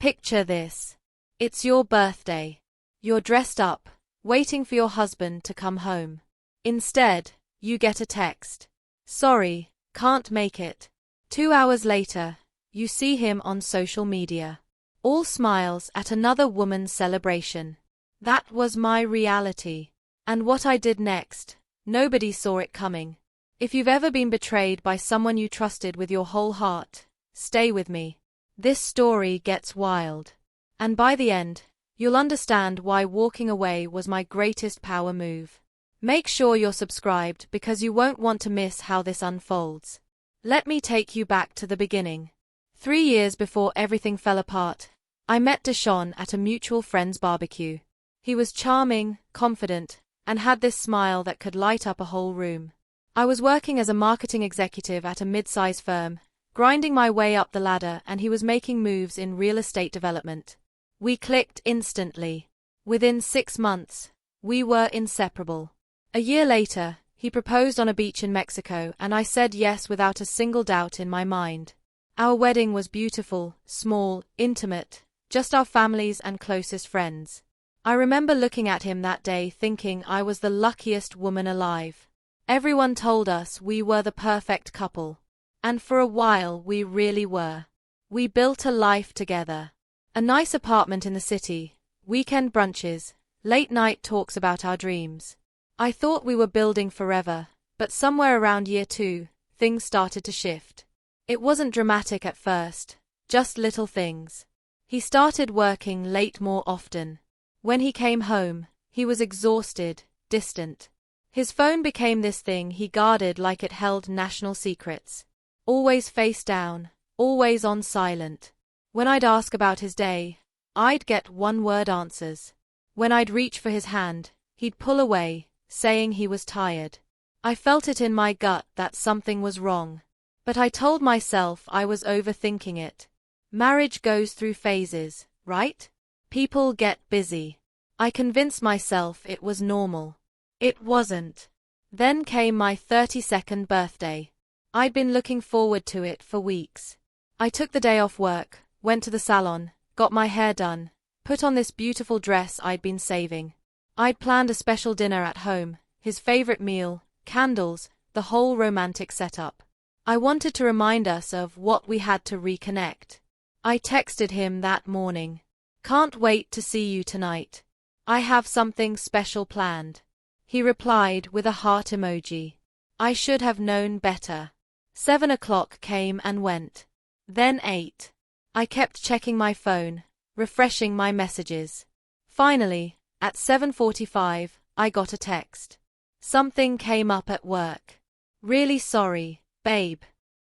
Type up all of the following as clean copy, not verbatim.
Picture this. It's your birthday. You're dressed up, waiting for your husband to come home. Instead, you get a text. Sorry, can't make it. 2 hours later, you see him on social media. All smiles at another woman's celebration. That was my reality. And what I did next, nobody saw it coming. If you've ever been betrayed by someone you trusted with your whole heart, stay with me. This story gets wild. And by the end, you'll understand why walking away was my greatest power move. Make sure you're subscribed because you won't want to miss how this unfolds. Let me take you back to the beginning. 3 years before everything fell apart, I met Deshaun at a mutual friend's barbecue. He was charming, confident, and had this smile that could light up a whole room. I was working as a marketing executive at a mid-size firm, grinding my way up the ladder, and he was making moves in real estate development. We clicked instantly. Within 6 months, we were inseparable. A year later, he proposed on a beach in Mexico, and I said yes without a single doubt in my mind. Our wedding was beautiful, small, intimate, just our families and closest friends. I remember looking at him that day thinking I was the luckiest woman alive. Everyone told us we were the perfect couple. And for a while we really were. We built a life together. A nice apartment in the city, weekend brunches, late-night talks about our dreams. I thought we were building forever, but somewhere around year 2, things started to shift. It wasn't dramatic at first, just little things. He started working late more often. When he came home, he was exhausted, distant. His phone became this thing he guarded like it held national secrets. Always face down, always on silent. When I'd ask about his day, I'd get one-word answers. When I'd reach for his hand, he'd pull away, saying he was tired. I felt it in my gut that something was wrong. But I told myself I was overthinking it. Marriage goes through phases, right? People get busy. I convinced myself it was normal. It wasn't. Then came my 32nd birthday. I'd been looking forward to it for weeks. I took the day off work, went to the salon, got my hair done, put on this beautiful dress I'd been saving. I'd planned a special dinner at home, his favorite meal, candles, the whole romantic setup. I wanted to remind us of what we had to reconnect. I texted him that morning. Can't wait to see you tonight. I have something special planned. He replied with a heart emoji. I should have known better. 7 o'clock came and went. Then 8. I kept checking my phone, refreshing my messages. Finally, at 7:45, I got a text. Something came up at work. Really sorry, babe.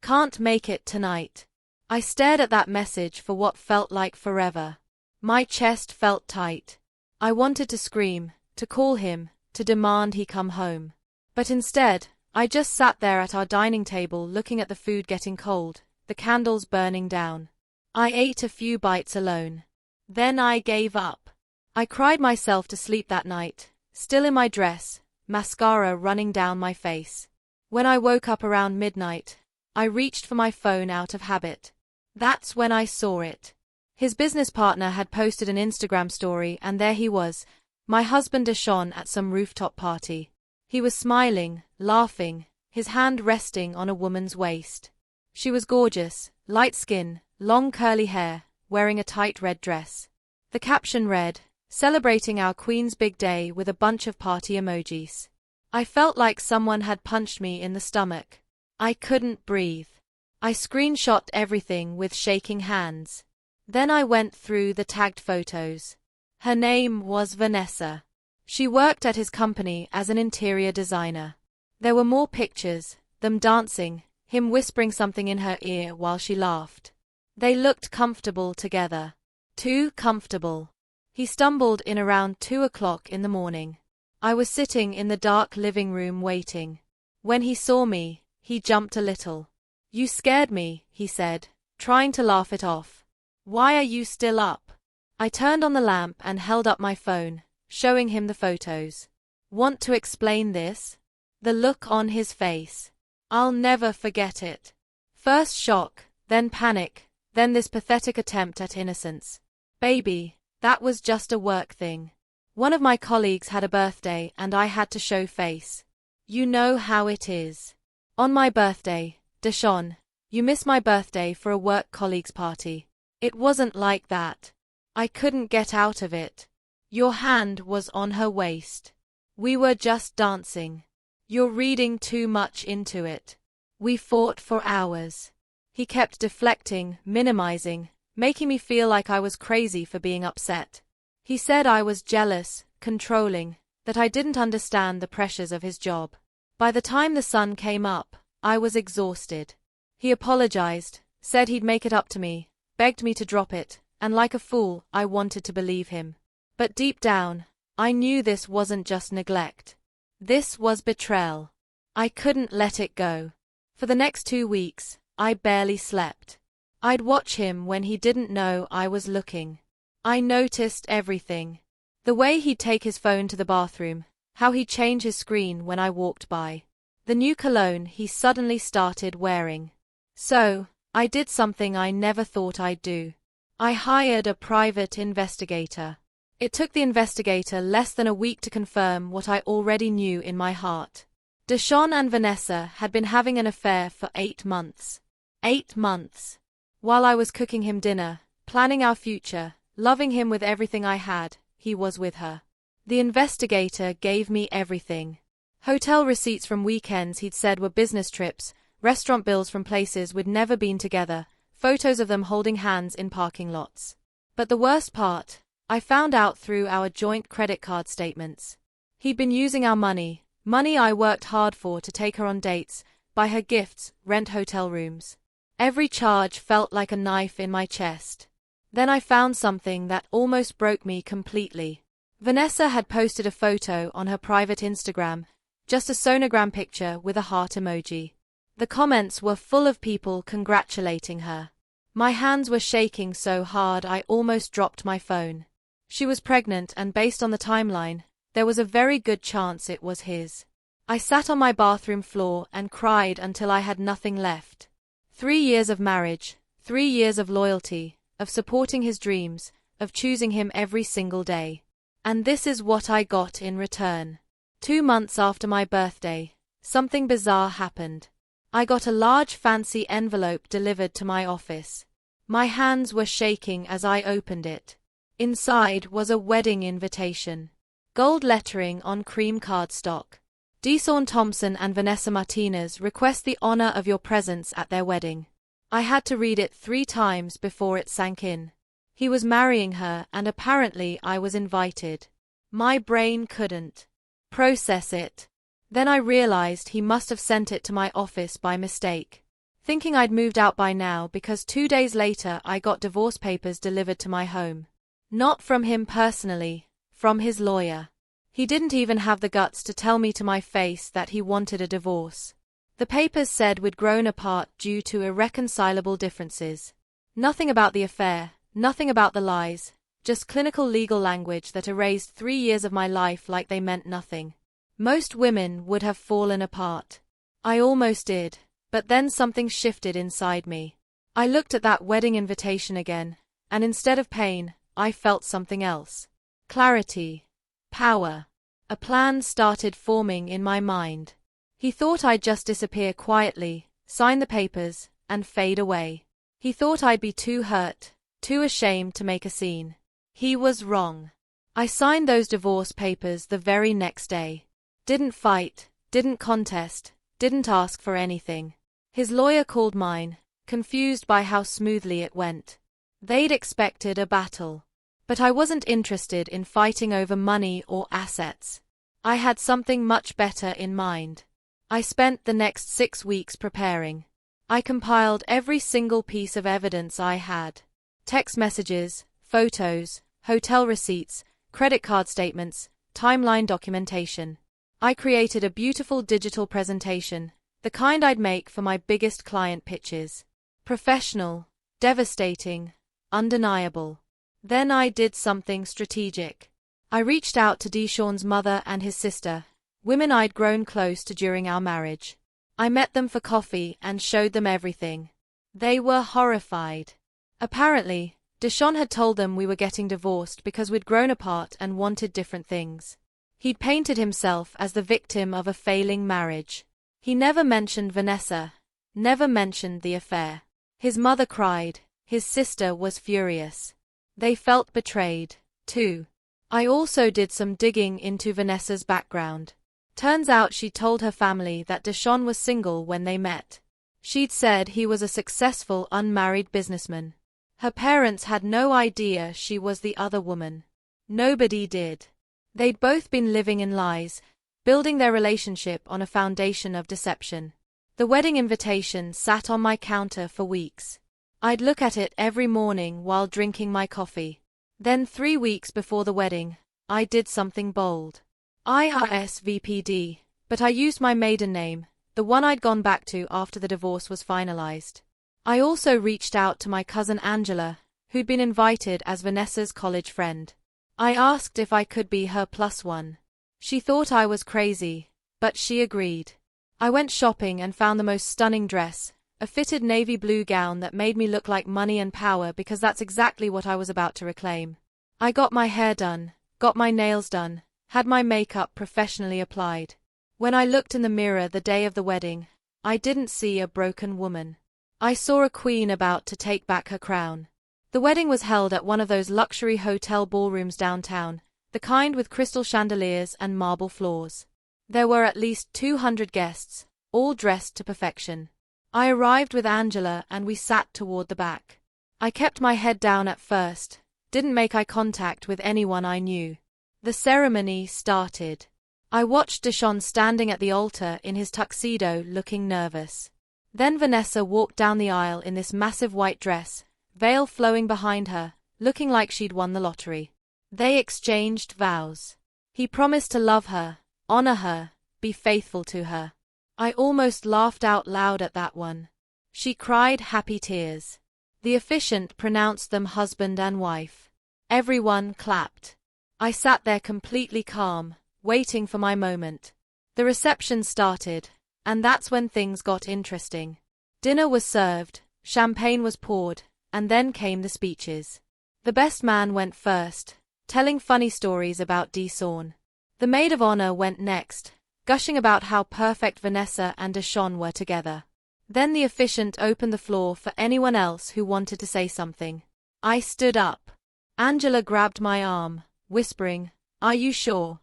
Can't make it tonight. I stared at that message for what felt like forever. My chest felt tight. I wanted to scream, to call him, to demand he come home. But instead, I just sat there at our dining table looking at the food getting cold, the candles burning down. I ate a few bites alone. Then I gave up. I cried myself to sleep that night, still in my dress, mascara running down my face. When I woke up around midnight, I reached for my phone out of habit. That's when I saw it. His business partner had posted an Instagram story, and there he was, my husband Deshaun, at some rooftop party. He was smiling, laughing, his hand resting on a woman's waist. She was gorgeous, light skin, long curly hair, wearing a tight red dress. The caption read, "Celebrating our Queen's big day," with a bunch of party emojis. I felt like someone had punched me in the stomach. I couldn't breathe. I screenshot everything with shaking hands. Then I went through the tagged photos. Her name was Vanessa. She worked at his company as an interior designer. There were more pictures, them dancing, him whispering something in her ear while she laughed. They looked comfortable together. Too comfortable. He stumbled in around 2 o'clock in the morning. I was sitting in the dark living room waiting. When he saw me, he jumped a little. "You scared me," he said, trying to laugh it off. "Why are you still up?" I turned on the lamp and held up my phone, showing him the photos. "Want to explain this?" The look on his face. I'll never forget it. First shock, then panic, then this pathetic attempt at innocence. Baby, that was just a work thing. One of my colleagues had a birthday and I had to show face. You know how it is. On my birthday, Deshawn, you missed my birthday for a work colleague's party. It wasn't like that. I couldn't get out of it. Your hand was on her waist. We were just dancing. You're reading too much into it. We fought for hours. He kept deflecting, minimizing, making me feel like I was crazy for being upset. He said I was jealous, controlling, that I didn't understand the pressures of his job. By the time the sun came up, I was exhausted. He apologized, said he'd make it up to me, begged me to drop it, and like a fool, I wanted to believe him. But deep down, I knew this wasn't just neglect. This was betrayal. I couldn't let it go. For the next 2 weeks, I barely slept. I'd watch him when he didn't know I was looking. I noticed everything. The way he'd take his phone to the bathroom, how he'd change his screen when I walked by. The new cologne he suddenly started wearing. So, I did something I never thought I'd do. I hired a private investigator. It took the investigator less than a week to confirm what I already knew in my heart. Deshawn and Vanessa had been having an affair for 8 months. 8 months. While I was cooking him dinner, planning our future, loving him with everything I had, he was with her. The investigator gave me everything. Hotel receipts from weekends he'd said were business trips, restaurant bills from places we'd never been together, photos of them holding hands in parking lots. But the worst part, I found out through our joint credit card statements. He'd been using our money I worked hard for, to take her on dates, buy her gifts, rent hotel rooms. Every charge felt like a knife in my chest. Then I found something that almost broke me completely. Vanessa had posted a photo on her private Instagram, just a sonogram picture with a heart emoji. The comments were full of people congratulating her. My hands were shaking so hard I almost dropped my phone. She was pregnant, and based on the timeline, there was a very good chance it was his. I sat on my bathroom floor and cried until I had nothing left. 3 years of marriage, 3 years of loyalty, of supporting his dreams, of choosing him every single day. And this is what I got in return. 2 months after my birthday, something bizarre happened. I got a large fancy envelope delivered to my office. My hands were shaking as I opened it. Inside was a wedding invitation. Gold lettering on cream cardstock. Deshawn Thompson and Vanessa Martinez request the honor of your presence at their wedding. I had to read it 3 times before it sank in. He was marrying her, and apparently I was invited. My brain couldn't process it. Then I realized he must have sent it to my office by mistake, thinking I'd moved out by now, because 2 days later I got divorce papers delivered to my home. Not from him personally, from his lawyer. He didn't even have the guts to tell me to my face that he wanted a divorce. The papers said we'd grown apart due to irreconcilable differences. Nothing about the affair, nothing about the lies, just clinical legal language that erased 3 years of my life like they meant nothing. Most women would have fallen apart. I almost did, but then something shifted inside me. I looked at that wedding invitation again, and instead of pain, I felt something else. Clarity. Power. A plan started forming in my mind. He thought I'd just disappear quietly, sign the papers, and fade away. He thought I'd be too hurt, too ashamed to make a scene. He was wrong. I signed those divorce papers the very next day. Didn't fight, didn't contest, didn't ask for anything. His lawyer called mine, confused by how smoothly it went. They'd expected a battle. But I wasn't interested in fighting over money or assets. I had something much better in mind. I spent the next 6 weeks preparing. I compiled every single piece of evidence I had. Text messages, photos, hotel receipts, credit card statements, timeline documentation. I created a beautiful digital presentation, the kind I'd make for my biggest client pitches. Professional, devastating, undeniable. Then I did something strategic. I reached out to Deshawn's mother and his sister, women I'd grown close to during our marriage. I met them for coffee and showed them everything. They were horrified. Apparently, Deshaun had told them we were getting divorced because we'd grown apart and wanted different things. He'd painted himself as the victim of a failing marriage. He never mentioned Vanessa, never mentioned the affair. His mother cried, his sister was furious. They felt betrayed, too. I also did some digging into Vanessa's background. Turns out she'd told her family that Deshaun was single when they met. She'd said he was a successful unmarried businessman. Her parents had no idea she was the other woman. Nobody did. They'd both been living in lies, building their relationship on a foundation of deception. The wedding invitation sat on my counter for weeks. I'd look at it every morning while drinking my coffee. Then 3 weeks before the wedding, I did something bold. I RSVP'd, but I used my maiden name, the one I'd gone back to after the divorce was finalized. I also reached out to my cousin Angela, who'd been invited as Vanessa's college friend. I asked if I could be her +1. She thought I was crazy, but she agreed. I went shopping and found the most stunning dress, a fitted navy blue gown that made me look like money and power because that's exactly what I was about to reclaim. I got my hair done, got my nails done, had my makeup professionally applied. When I looked in the mirror the day of the wedding, I didn't see a broken woman. I saw a queen about to take back her crown. The wedding was held at one of those luxury hotel ballrooms downtown, the kind with crystal chandeliers and marble floors. There were at least 200 guests, all dressed to perfection. I arrived with Angela and we sat toward the back. I kept my head down at first, didn't make eye contact with anyone I knew. The ceremony started. I watched Deshaun standing at the altar in his tuxedo looking nervous. Then Vanessa walked down the aisle in this massive white dress, veil flowing behind her, looking like she'd won the lottery. They exchanged vows. He promised to love her, honor her, be faithful to her. I almost laughed out loud at that one. She cried happy tears. The officiant pronounced them husband and wife. Everyone clapped. I sat there completely calm, waiting for my moment. The reception started, and that's when things got interesting. Dinner was served, champagne was poured, and then came the speeches. The best man went first, telling funny stories about Deshaun. The maid of honor went next, gushing about how perfect Vanessa and Deshaun were together. Then the officiant opened the floor for anyone else who wanted to say something. I stood up. Angela grabbed my arm, whispering, "Are you sure?"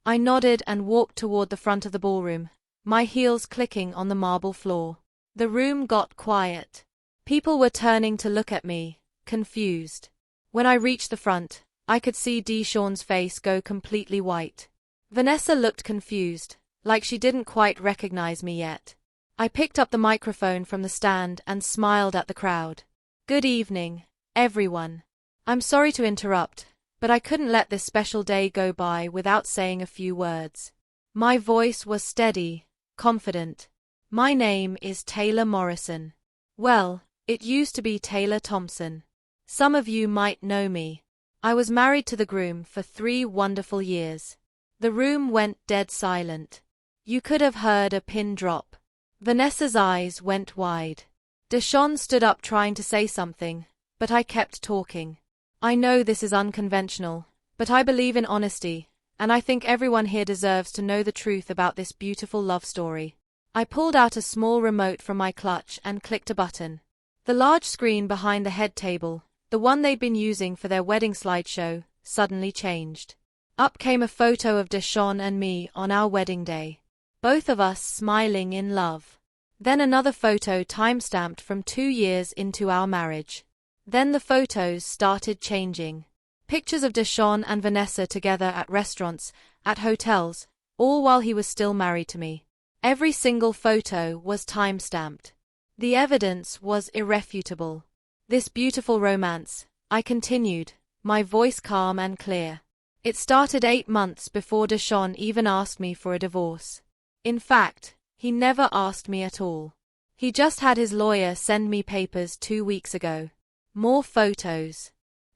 I nodded and walked toward the front of the ballroom, my heels clicking on the marble floor. The room got quiet. People were turning to look at me, confused. When I reached the front, I could see Deshaun's face go completely white. Vanessa looked confused, like she didn't quite recognize me yet. I picked up the microphone from the stand and smiled at the crowd. "Good evening, everyone. I'm sorry to interrupt, but I couldn't let this special day go by without saying a few words." My voice was steady, confident. "My name is Taylor Morrison. Well, it used to be Taylor Thompson. Some of you might know me. I was married to the groom for 3 wonderful years." The room went dead silent. You could have heard a pin drop. Vanessa's eyes went wide. Deshaun stood up trying to say something, but I kept talking. "I know this is unconventional, but I believe in honesty, and I think everyone here deserves to know the truth about this beautiful love story." I pulled out a small remote from my clutch and clicked a button. The large screen behind the head table, the one they'd been using for their wedding slideshow, suddenly changed. Up came a photo of Deshaun and me on our wedding day, both of us smiling in love. Then another photo time-stamped from 2 years into our marriage. Then the photos started changing. Pictures of Deshaun and Vanessa together at restaurants, at hotels, all while he was still married to me. Every single photo was time-stamped. The evidence was irrefutable. This beautiful romance, I continued, my voice calm and clear. It started 8 months before Deshaun even asked me for a divorce. In fact, he never asked me at all. He just had his lawyer send me papers 2 weeks ago. More photos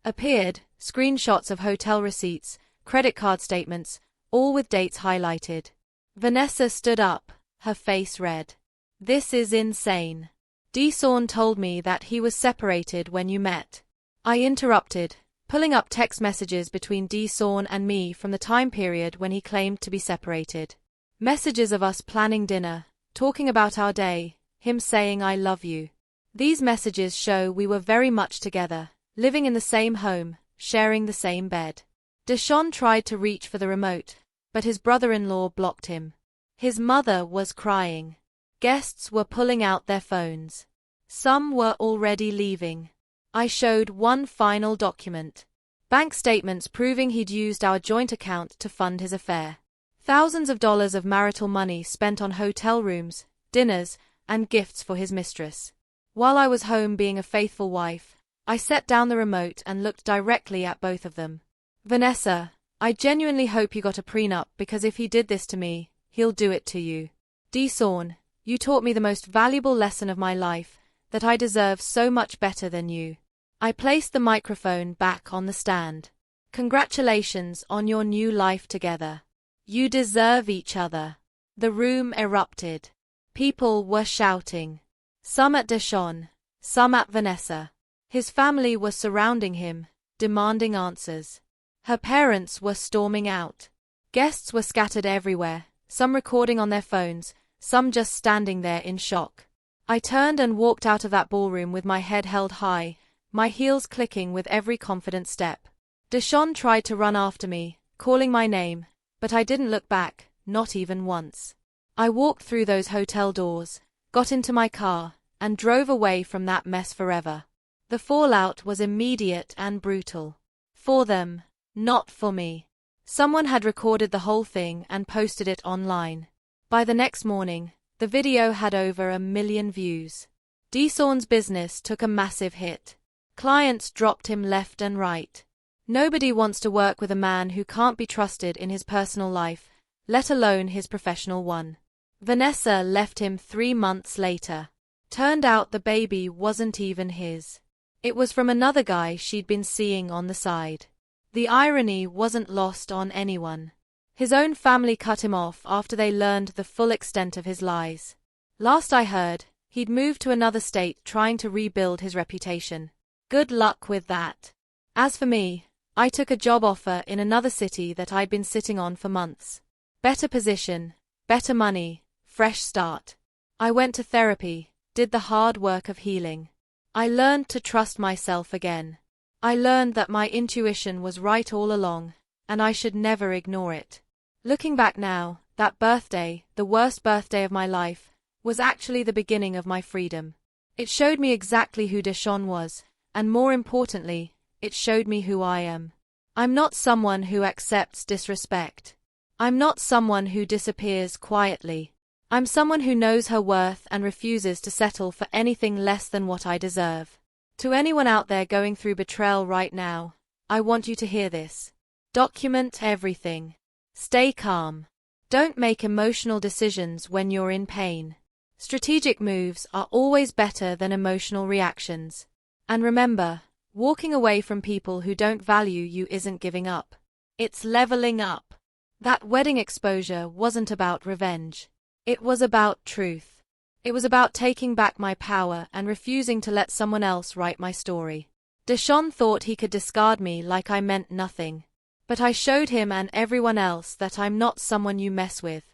appeared, screenshots of hotel receipts, credit card statements, all with dates highlighted. Vanessa stood up, her face red. "This is insane. Deshaun told me that he was separated when you met." I interrupted, pulling up text messages between Deshaun and me from the time period when he claimed to be separated. Messages of us planning dinner, talking about our day, him saying I love you. These messages show we were very much together, living in the same home, sharing the same bed. Deshaun tried to reach for the remote, but his brother-in-law blocked him. His mother was crying. Guests were pulling out their phones. Some were already leaving. I showed one final document. Bank statements proving he'd used our joint account to fund his affair. Thousands of dollars of marital money spent on hotel rooms, dinners, and gifts for his mistress. While I was home being a faithful wife, I set down the remote and looked directly at both of them. Vanessa, I genuinely hope you got a prenup because if he did this to me, he'll do it to you. Deshaun, you taught me the most valuable lesson of my life, that I deserve so much better than you. I placed the microphone back on the stand. Congratulations on your new life together. You deserve each other. The room erupted. People were shouting. Some at Deshaun, some at Vanessa. His family was surrounding him, demanding answers. Her parents were storming out. Guests were scattered everywhere, some recording on their phones, some just standing there in shock. I turned and walked out of that ballroom with my head held high, my heels clicking with every confident step. Deshaun tried to run after me, calling my name, but I didn't look back, not even once. I walked through those hotel doors, got into my car, and drove away from that mess forever. The fallout was immediate and brutal. For them, not for me. Someone had recorded the whole thing and posted it online. By the next morning, the video had over 1 million views. Deshaun's business took a massive hit. Clients dropped him left and right. Nobody wants to work with a man who can't be trusted in his personal life, let alone his professional one. Vanessa left him 3 months later. Turned out the baby wasn't even his. It was from another guy she'd been seeing on the side. The irony wasn't lost on anyone. His own family cut him off after they learned the full extent of his lies. Last I heard, he'd moved to another state trying to rebuild his reputation. Good luck with that. As for me, I took a job offer in another city that I'd been sitting on for months. Better position, better money, fresh start. I went to therapy, did the hard work of healing. I learned to trust myself again. I learned that my intuition was right all along, and I should never ignore it. Looking back now, that birthday, the worst birthday of my life, was actually the beginning of my freedom. It showed me exactly who Deshaun was, and more importantly, it showed me who I am. I'm not someone who accepts disrespect. I'm not someone who disappears quietly. I'm someone who knows her worth and refuses to settle for anything less than what I deserve. To anyone out there going through betrayal right now, I want you to hear this. Document everything. Stay calm. Don't make emotional decisions when you're in pain. Strategic moves are always better than emotional reactions. And remember, walking away from people who don't value you isn't giving up. It's leveling up. That wedding exposure wasn't about revenge. It was about truth. It was about taking back my power and refusing to let someone else write my story. Deshaun thought he could discard me like I meant nothing. But I showed him and everyone else that I'm not someone you mess with.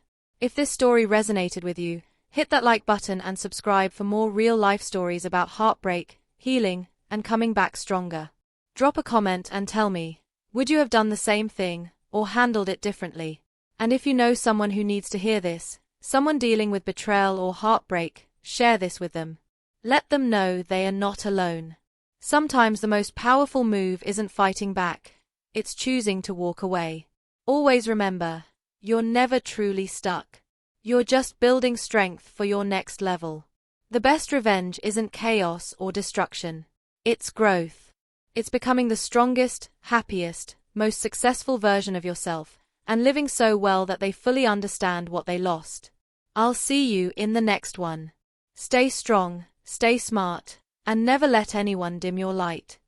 If this story resonated with you, hit that like button and subscribe for more real-life stories about heartbreak, healing, and coming back stronger. Drop a comment and tell me, would you have done the same thing, or handled it differently? And if you know someone who needs to hear this, someone dealing with betrayal or heartbreak, share this with them. Let them know they are not alone. Sometimes the most powerful move isn't fighting back. It's choosing to walk away. Always remember, you're never truly stuck. You're just building strength for your next level. The best revenge isn't chaos or destruction. It's growth. It's becoming the strongest, happiest, most successful version of yourself, and living so well that they fully understand what they lost. I'll see you in the next one. Stay strong, stay smart, and never let anyone dim your light.